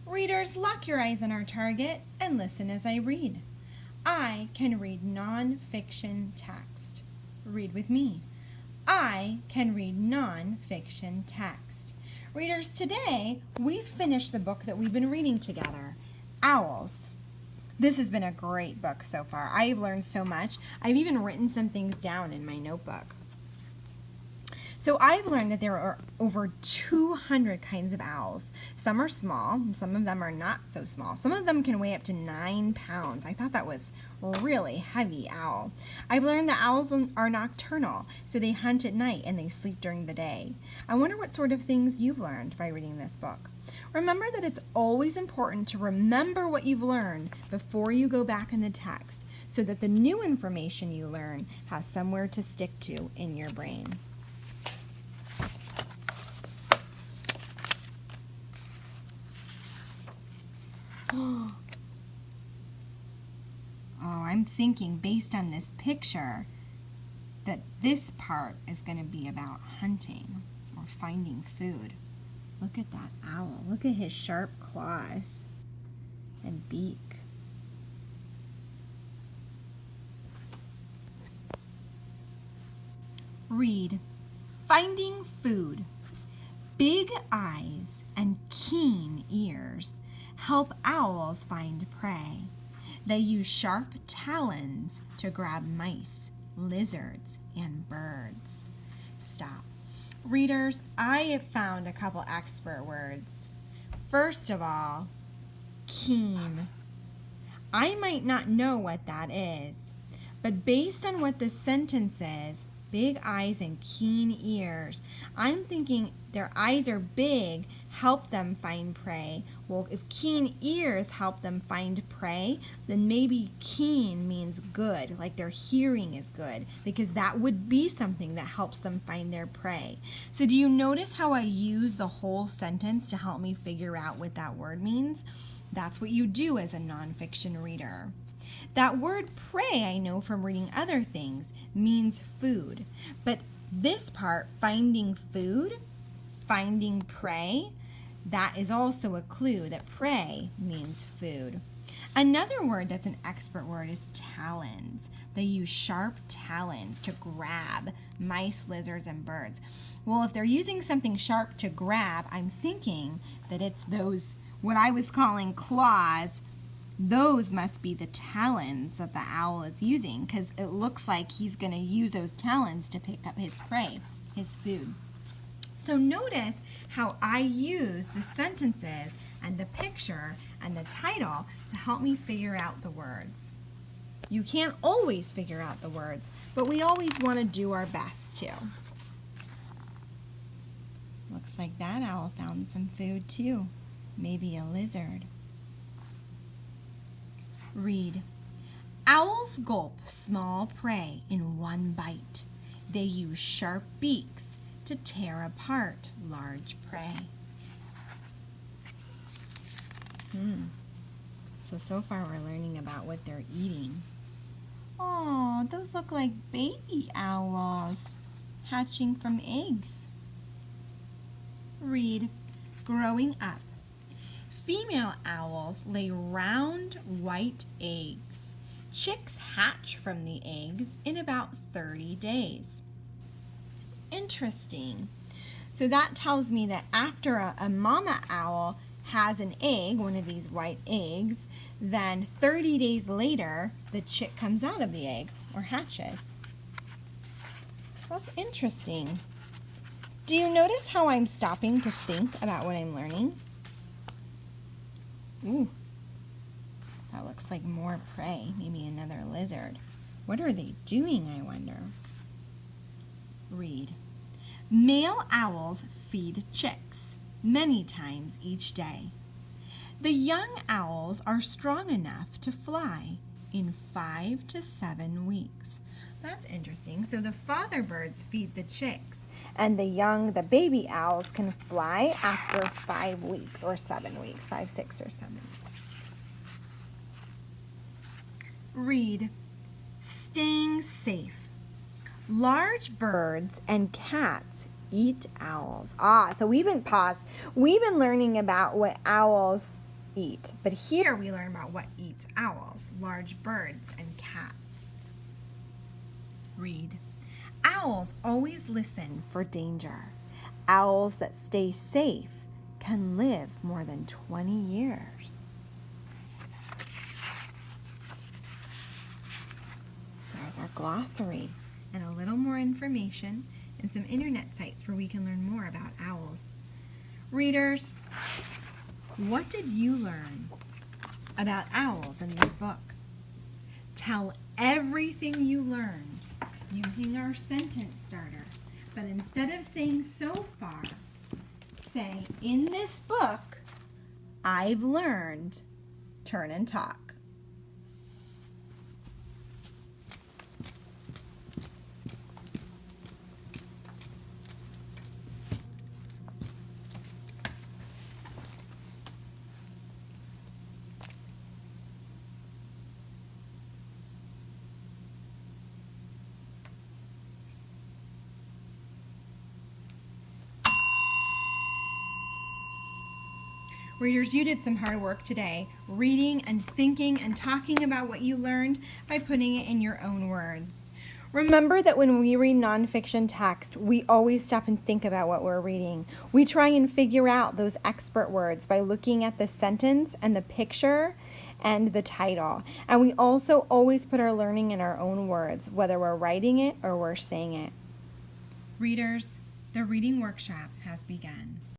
Readers, lock your eyes on our target and listen as I read. I can read non-fiction text. Read with me. I can read non-fiction text. Readers, today we've finished the book that we've been reading together, Owls. This has been a great book so far. I've learned so much. I've even written some things down in my notebook. So I've learned that there are over 200 kinds of owls. Some are small, and some of them are not so small. Some of them can weigh up to 9 pounds. I thought that was a really heavy owl. I've learned that owls are nocturnal, so they hunt at night and they sleep during the day. I wonder what sort of things you've learned by reading this book. Remember that it's always important to remember what you've learned before you go back in the text, so that the new information you learn has somewhere to stick to in your brain. Oh, I'm thinking based on this picture that this part is going to be about hunting or finding food. Look at that owl. Look at his sharp claws and beak. Read, finding food. Big eyes and keen ears help owls find prey. They use sharp talons to grab mice, lizards, and birds. Stop. Readers, I have found a couple expert words. First of all, keen. I might not know what that is, but based on what the sentence is, big eyes and keen ears, I'm thinking their eyes are big, help them find prey. Well, if keen ears help them find prey, then maybe keen means good, like their hearing is good, because that would be something that helps them find their prey. So do you notice how I use the whole sentence to help me figure out what that word means? That's what you do as a nonfiction reader. That word prey, I know from reading other things, means food. But this part, finding food, finding prey, that is also a clue that prey means food. Another word that's an expert word is talons. They use sharp talons to grab mice, lizards, and birds. Well, if they're using something sharp to grab, I'm thinking that it's those, what I was calling claws. Those must be the talons that the owl is using, because it looks like he's going to use those talons to pick up his prey, his food. So notice how I use the sentences and the picture and the title to help me figure out the words. You can't always figure out the words, but we always want to do our best to. Looks like that owl found some food too. Maybe a lizard. Read, owls gulp small prey in one bite. They use sharp beaks to tear apart large prey. So far we're learning about what they're eating. Oh, those look like baby owls hatching from eggs. Read, growing up. Female owls lay round white eggs. Chicks hatch from the eggs in about 30 days. Interesting. So that tells me that after a mama owl has an egg, one of these white eggs, then 30 days later, the chick comes out of the egg or hatches. So that's interesting. Do you notice how I'm stopping to think about what I'm learning? Ooh, that looks like more prey, maybe another lizard. What are they doing, I wonder? Read. Male owls feed chicks many times each day. The young owls are strong enough to fly in 5 to 7 weeks. That's interesting. So the father birds feed the chicks, and the baby owls can fly after 5 weeks or 7 weeks, 5, 6, or 7 weeks. Read, staying safe. Large birds and cats eat owls. So we've been learning about what owls eat. But here we learn about what eats owls, large birds, and cats. Read. Owls always listen for danger. Owls that stay safe can live more than 20 years. There's our glossary and a little more information and some internet sites where we can learn more about owls. Readers, what did you learn about owls in this book? Tell everything you learned using our sentence starter. But instead of saying so far, say, in this book, I've learned, turn and talk. Readers, you did some hard work today, reading and thinking and talking about what you learned by putting it in your own words. Remember that when we read nonfiction text, we always stop and think about what we're reading. We try and figure out those expert words by looking at the sentence and the picture and the title. And we also always put our learning in our own words, whether we're writing it or we're saying it. Readers, the reading workshop has begun.